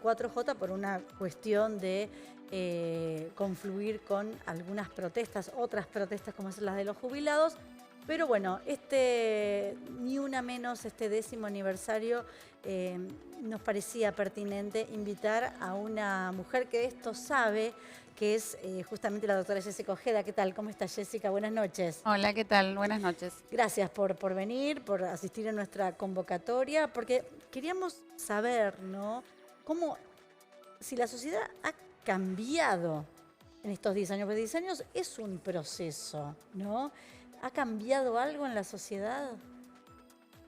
4J por una cuestión de confluir con algunas protestas, otras protestas como son las de los jubilados. Pero bueno, ni una menos, este 10º aniversario, nos parecía pertinente invitar a una mujer que de esto sabe, que es justamente la doctora Jessica Ojeda. ¿Qué tal? ¿Cómo está, Jessica? Buenas noches. Hola, ¿qué tal? Buenas noches. Gracias por venir, por asistir a nuestra convocatoria, porque queríamos saber, ¿no? Si la sociedad ha cambiado en estos 10 años, porque 10 años es un proceso, ¿no? ¿Ha cambiado algo en la sociedad?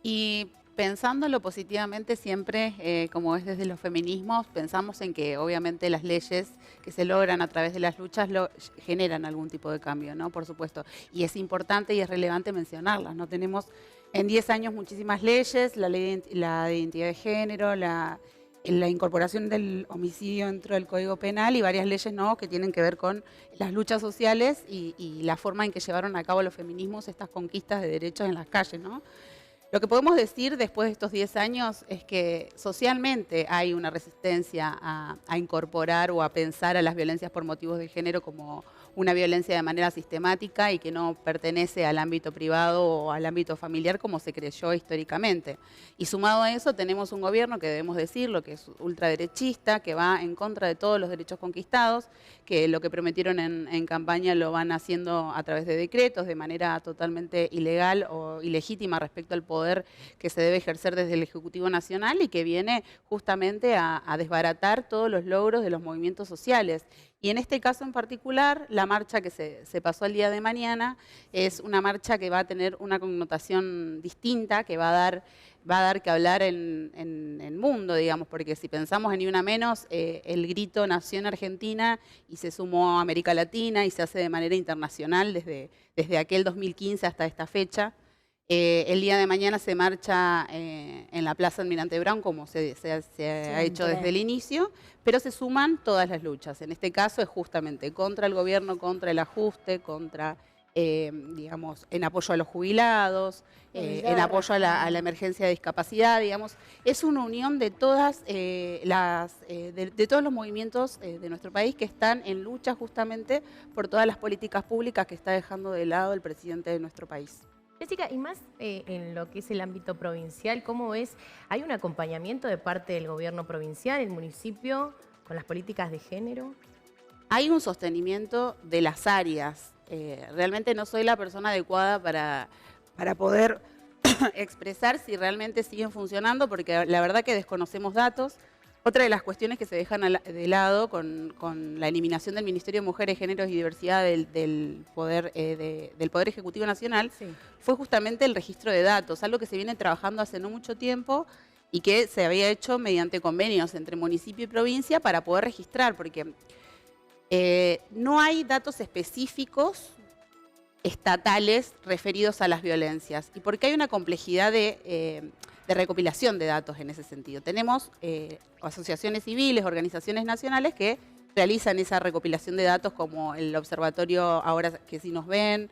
Y pensándolo positivamente siempre, como es desde los feminismos, pensamos en que obviamente las leyes que se logran a través de las luchas generan algún tipo de cambio, ¿no? Por supuesto. Y es importante y es relevante mencionarlas, ¿no? Tenemos en 10 años muchísimas leyes, la de identidad de género, la incorporación del homicidio dentro del Código Penal y varias leyes, ¿no?, que tienen que ver con las luchas sociales y la forma en que llevaron a cabo los feminismos estas conquistas de derechos en las calles, ¿no? Lo que podemos decir después de estos 10 años es que socialmente hay una resistencia a incorporar o a pensar a las violencias por motivos de género como una violencia de manera sistemática y que no pertenece al ámbito privado o al ámbito familiar como se creyó históricamente. Y sumado a eso tenemos un gobierno que debemos decirlo, que es ultraderechista, que va en contra de todos los derechos conquistados, que lo que prometieron en campaña lo van haciendo a través de decretos de manera totalmente ilegal o ilegítima respecto al poder que se debe ejercer desde el Ejecutivo Nacional y que viene justamente a desbaratar todos los logros de los movimientos sociales. Y en este caso en particular, la marcha que se pasó el día de mañana es una marcha que va a tener una connotación distinta, que va a dar que hablar en el mundo, digamos, porque si pensamos en Ni Una Menos, el grito nació en Argentina y se sumó a América Latina y se hace de manera internacional desde aquel 2015 hasta esta fecha. El día de mañana se marcha en la Plaza Almirante Brown, como se ha hecho desde el inicio, pero se suman todas las luchas. En este caso es justamente contra el gobierno, contra el ajuste, contra, digamos, en apoyo a los jubilados, en apoyo a la emergencia de discapacidad, digamos. Es una unión de todas de todos los movimientos de nuestro país que están en lucha justamente por todas las políticas públicas que está dejando de lado el presidente de nuestro país. Jessica, y más en lo que es el ámbito provincial, ¿cómo es? ¿Hay un acompañamiento de parte del gobierno provincial, el municipio, con las políticas de género? Hay un sostenimiento de las áreas. Realmente no soy la persona adecuada para poder expresar si realmente siguen funcionando, porque la verdad que desconocemos datos. Otra de las cuestiones que se dejan de lado con la eliminación del Ministerio de Mujeres, Géneros y Diversidad del Poder Ejecutivo Nacional, sí, fue justamente el registro de datos, algo que se viene trabajando hace no mucho tiempo y que se había hecho mediante convenios entre municipio y provincia para poder registrar, porque no hay datos específicos estatales referidos a las violencias y porque hay una complejidad de recopilación de datos en ese sentido. Tenemos asociaciones civiles, organizaciones nacionales que realizan esa recopilación de datos como el observatorio Ahora que sí nos ven,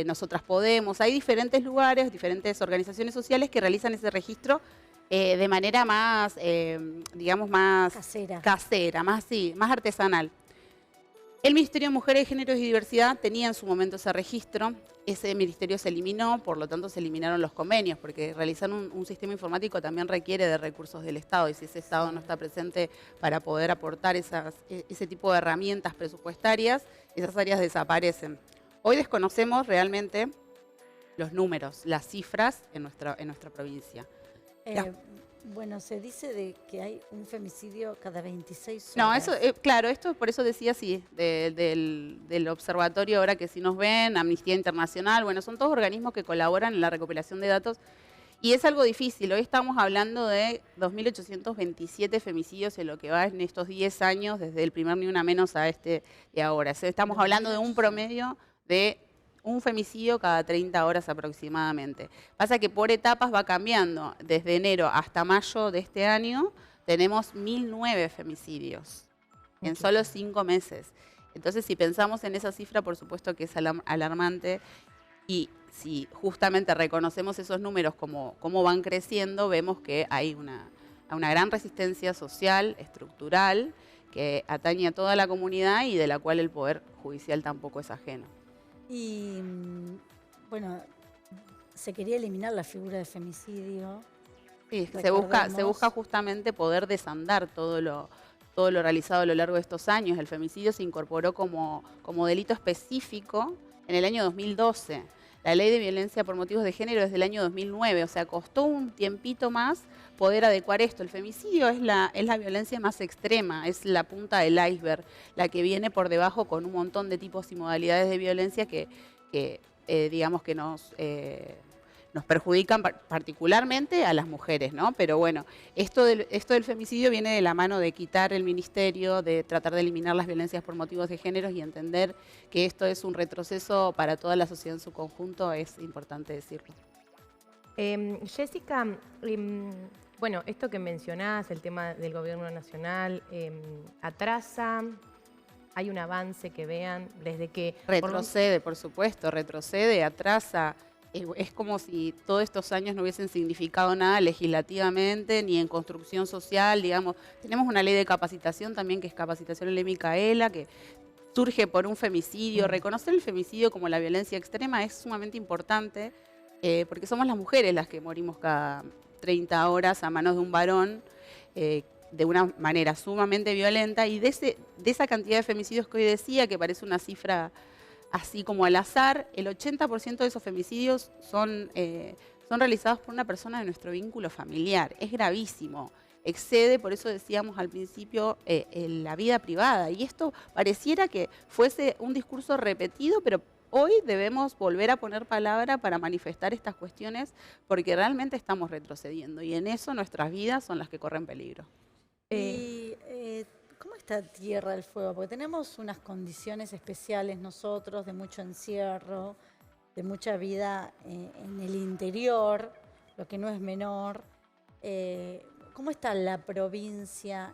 Nosotras Podemos. Hay diferentes lugares, diferentes organizaciones sociales que realizan ese registro de manera más, digamos, más casera, más artesanal. El Ministerio de Mujeres, Géneros y Diversidad tenía en su momento ese registro. Ese ministerio se eliminó, por lo tanto se eliminaron los convenios, porque realizar un sistema informático también requiere de recursos del Estado, y si ese Estado no está presente para poder aportar ese tipo de herramientas presupuestarias, esas áreas desaparecen. Hoy desconocemos realmente los números, las cifras en nuestra provincia. Bueno, se dice de que hay un femicidio cada 26 horas. No, eso, claro, esto por eso decía sí, del observatorio Ahora que sí nos ven, Amnistía Internacional, bueno, son todos organismos que colaboran en la recopilación de datos y es algo difícil. Hoy estamos hablando de 2.827 femicidios en lo que va en estos 10 años, desde el primer Ni Una Menos a este de ahora. Estamos hablando de un promedio de un femicidio cada 30 horas aproximadamente. Pasa que por etapas va cambiando. Desde enero hasta mayo de este año tenemos 1.009 femicidios en solo 5 meses. Entonces, si pensamos en esa cifra, por supuesto que es alarmante. Y si justamente reconocemos esos números como van creciendo, vemos que hay a una gran resistencia social, estructural, que atañe a toda la comunidad y de la cual el Poder Judicial tampoco es ajeno. Y bueno, se quería eliminar la figura de femicidio. Sí, es que se busca justamente poder desandar todo lo realizado a lo largo de estos años. El femicidio se incorporó como delito específico en el año 2012. La ley de violencia por motivos de género es del año 2009, o sea, costó un tiempito más poder adecuar esto. El femicidio es la violencia más extrema, es la punta del iceberg, la que viene por debajo con un montón de tipos y modalidades de violencia que digamos que nos perjudican particularmente a las mujeres, ¿no? Pero bueno, esto del femicidio viene de la mano de quitar el ministerio, de tratar de eliminar las violencias por motivos de género y entender que esto es un retroceso para toda la sociedad en su conjunto, es importante decirlo. Jessica, bueno, esto que mencionás, el tema del gobierno nacional, atrasa, hay un avance que vean desde que... Retrocede, por supuesto, retrocede, atrasa. Es como si todos estos años no hubiesen significado nada legislativamente, ni en construcción social, digamos. Tenemos una ley de capacitación también, que es capacitación en ley Micaela, que surge por un femicidio. Reconocer el femicidio como la violencia extrema es sumamente importante, porque somos las mujeres las que morimos cada 30 horas a manos de un varón, de una manera sumamente violenta, y de esa cantidad de femicidios que hoy decía, que parece una cifra así como al azar, el 80% de esos femicidios son realizados por una persona de nuestro vínculo familiar. Es gravísimo, excede, por eso decíamos al principio, la vida privada. Y esto pareciera que fuese un discurso repetido, pero hoy debemos volver a poner palabra para manifestar estas cuestiones, porque realmente estamos retrocediendo y en eso nuestras vidas son las que corren peligro. ¿Cómo está Tierra del Fuego? Porque tenemos unas condiciones especiales nosotros, de mucho encierro, de mucha vida en el interior, lo que no es menor. ¿Cómo está la provincia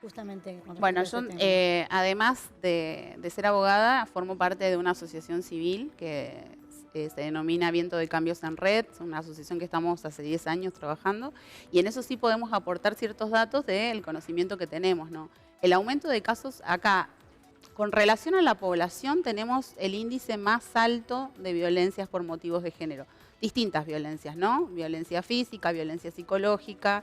justamente con Bueno, respecto a yo este tema? además de ser abogada, formo parte de una asociación civil que se denomina Viento de Cambios en Red, es una asociación que estamos hace 10 años trabajando, y en eso sí podemos aportar ciertos datos del conocimiento que tenemos, ¿no? El aumento de casos acá, con relación a la población, tenemos el índice más alto de violencias por motivos de género. Distintas violencias, ¿no? Violencia física, violencia psicológica,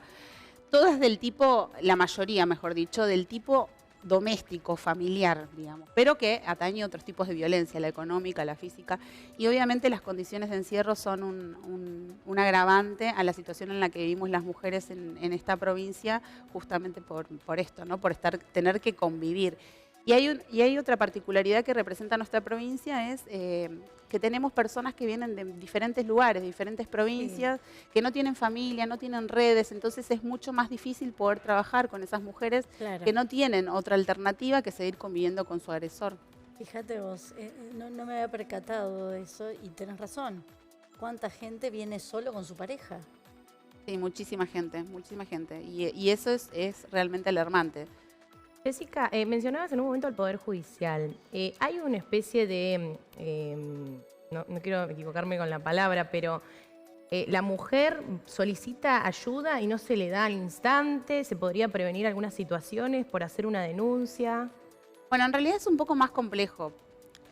todas del tipo, la mayoría, mejor dicho, del tipo doméstico, familiar, digamos, pero que atañe a otros tipos de violencia, la económica, la física, y obviamente las condiciones de encierro son un agravante a la situación en la que vivimos las mujeres en esta provincia, justamente por esto, ¿no? Por tener que convivir. Y hay otra particularidad que representa nuestra provincia, es que tenemos personas que vienen de diferentes lugares, de diferentes provincias, que no tienen familia, no tienen redes, entonces es mucho más difícil poder trabajar con esas mujeres que no tienen otra alternativa que seguir conviviendo con su agresor. Fíjate vos, no me había percatado de eso y tenés razón. ¿Cuánta gente viene solo con su pareja? Sí, muchísima gente, y eso es realmente alarmante. Jessica, mencionabas en un momento el Poder Judicial. Hay una especie de, no quiero equivocarme con la palabra, pero la mujer solicita ayuda y no se le da al instante. ¿Se podría prevenir algunas situaciones por hacer una denuncia? Bueno, en realidad es un poco más complejo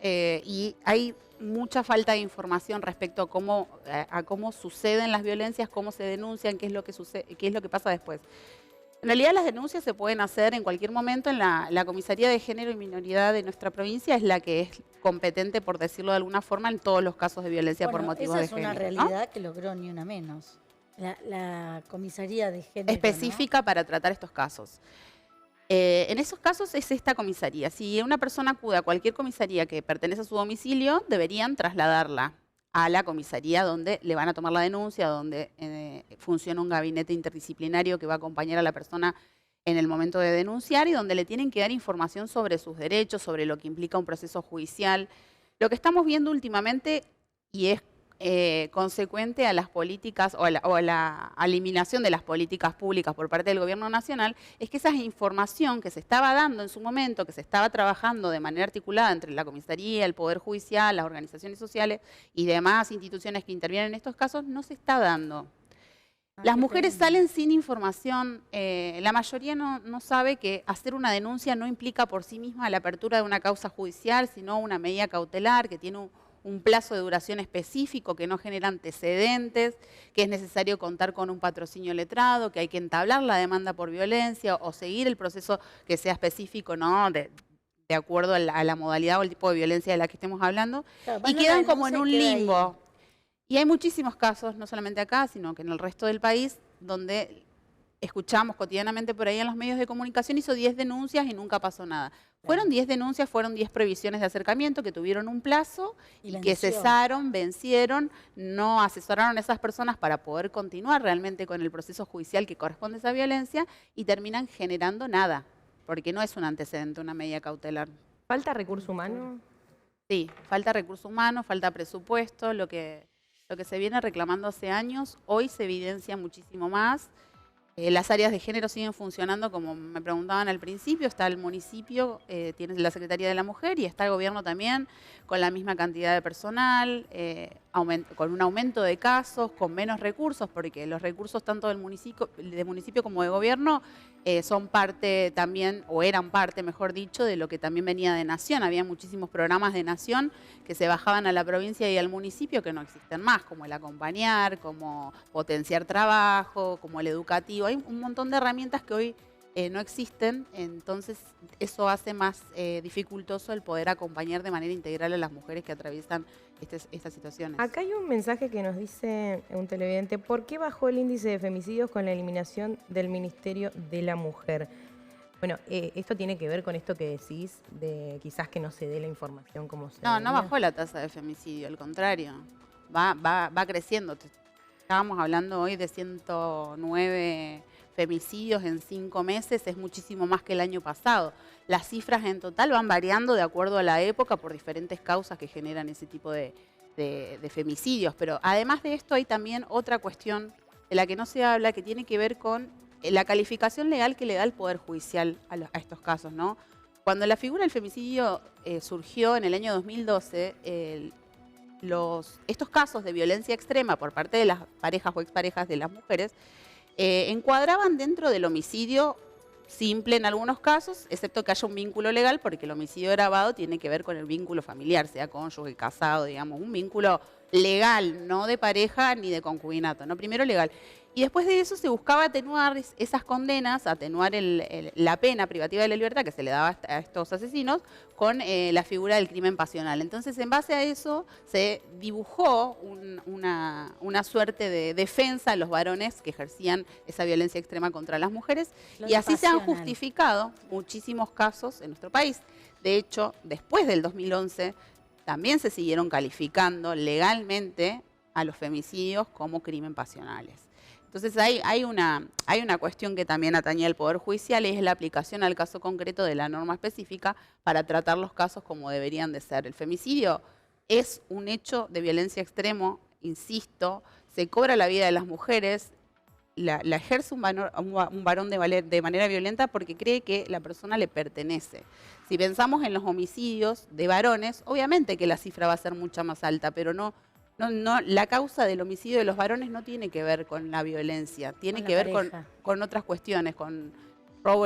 y hay mucha falta de información respecto a cómo suceden las violencias, cómo se denuncian, qué es lo que sucede, qué es lo que pasa después. En realidad las denuncias se pueden hacer en cualquier momento. En la Comisaría de Género y Minoridad de nuestra provincia es la que es competente, por decirlo de alguna forma, en todos los casos de violencia por motivos de género. Esa es una realidad, ¿no?, que logró Ni Una Menos. La Comisaría de Género específica, ¿no?, para tratar estos casos. En esos casos es esta comisaría. Si una persona acude a cualquier comisaría que pertenece a su domicilio, deberían trasladarla a la comisaría donde le van a tomar la denuncia, donde funciona un gabinete interdisciplinario que va a acompañar a la persona en el momento de denunciar y donde le tienen que dar información sobre sus derechos, sobre lo que implica un proceso judicial. Lo que estamos viendo últimamente, y es consecuente a las políticas o a la eliminación de las políticas públicas por parte del Gobierno Nacional, es que esa información que se estaba dando en su momento, que se estaba trabajando de manera articulada entre la Comisaría, el Poder Judicial, las organizaciones sociales y demás instituciones que intervienen en estos casos, no se está dando. Las qué mujeres tremendo. salen sin información. La mayoría no sabe que hacer una denuncia no implica por sí misma la apertura de una causa judicial, sino una medida cautelar que tiene un plazo de duración específico, que no genera antecedentes, que es necesario contar con un patrocinio letrado, que hay que entablar la demanda por violencia o seguir el proceso que sea específico, ¿no? De acuerdo a la modalidad o el tipo de violencia de la que estemos hablando, Claro, y van a la quedan como en denuncia y un queda ahí. limbo. Y hay muchísimos casos, no solamente acá, sino que en el resto del país, donde escuchamos cotidianamente por ahí en los medios de comunicación, hizo 10 denuncias y nunca pasó nada. Fueron 10 denuncias, fueron 10 previsiones de acercamiento que tuvieron un plazo y que venció. cesaron, vencieron, no asesoraron a esas personas para poder continuar realmente con el proceso judicial que corresponde a esa violencia y terminan generando nada, porque no es un antecedente, una medida cautelar. ¿Falta recurso humano? Sí, falta recurso humano, falta presupuesto, lo que se viene reclamando hace años, hoy se evidencia muchísimo más. Las áreas de género siguen funcionando como me preguntaban al principio, está el municipio, tiene la Secretaría de la Mujer y está el gobierno también con la misma cantidad de personal, con un aumento de casos, con menos recursos, porque los recursos tanto del municipio como de gobierno son parte también, o eran parte, mejor dicho, de lo que también venía de Nación. Había muchísimos programas de Nación que se bajaban a la provincia y al municipio que no existen más, como el acompañar, como potenciar trabajo, como el educativo. Hay un montón de herramientas que hoy no existen, entonces eso hace más dificultoso el poder acompañar de manera integral a las mujeres que atraviesan estas situaciones. Acá hay un mensaje que nos dice un televidente: ¿por qué bajó el índice de femicidios con la eliminación del Ministerio de la Mujer? Bueno, esto tiene que ver con esto que decís, de quizás que no se dé la información como se No debería. bajó la tasa de femicidio, al contrario, va creciendo. Estábamos hablando hoy de 109 femicidios en 5 meses, es muchísimo más que el año pasado. Las cifras en total van variando de acuerdo a la época por diferentes causas que generan ese tipo de femicidios. Pero además de esto hay también otra cuestión de la que no se habla, que tiene que ver con la calificación legal que le da el Poder Judicial a estos casos, ¿no? Cuando la figura del femicidio surgió en el año 2012, estos casos de violencia extrema por parte de las parejas o exparejas de las mujeres encuadraban dentro del homicidio simple en algunos casos, excepto que haya un vínculo legal, porque el homicidio agravado tiene que ver con el vínculo familiar, sea cónyuge, casado, digamos, un vínculo legal, no de pareja ni de concubinato, ¿no? Primero legal. Y después de eso se buscaba atenuar esas condenas, atenuar la pena privativa de la libertad que se le daba a estos asesinos con la figura del crimen pasional. Entonces, en base a eso, se dibujó una suerte de defensa a los varones que ejercían esa violencia extrema contra las mujeres. Y así se han justificado muchísimos casos en nuestro país. De hecho, después del 2011, también se siguieron calificando legalmente a los femicidios como crimen pasionales. Entonces hay una cuestión que también atañe al Poder Judicial y es la aplicación al caso concreto de la norma específica para tratar los casos como deberían de ser. El femicidio es un hecho de violencia extremo, insisto, se cobra la vida de las mujeres, la ejerce un varón de manera violenta porque cree que la persona le pertenece. Si pensamos en los homicidios de varones, obviamente que la cifra va a ser mucha más alta, pero no, la causa del homicidio de los varones no tiene que ver con la violencia, tiene que ver con otras cuestiones, con robo,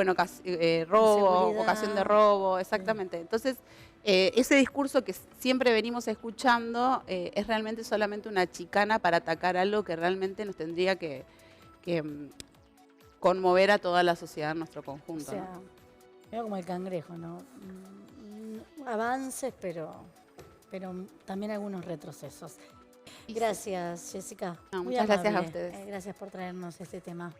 ocasión de robo, exactamente. Entonces, ese discurso que siempre venimos escuchando es realmente solamente una chicana para atacar algo que realmente nos tendría que conmover a toda la sociedad en nuestro conjunto. O sea, ¿no? Como el cangrejo, ¿no? Avances, pero también algunos retrocesos. Gracias, Jessica. No, muchas gracias a ustedes. Gracias por traernos este tema.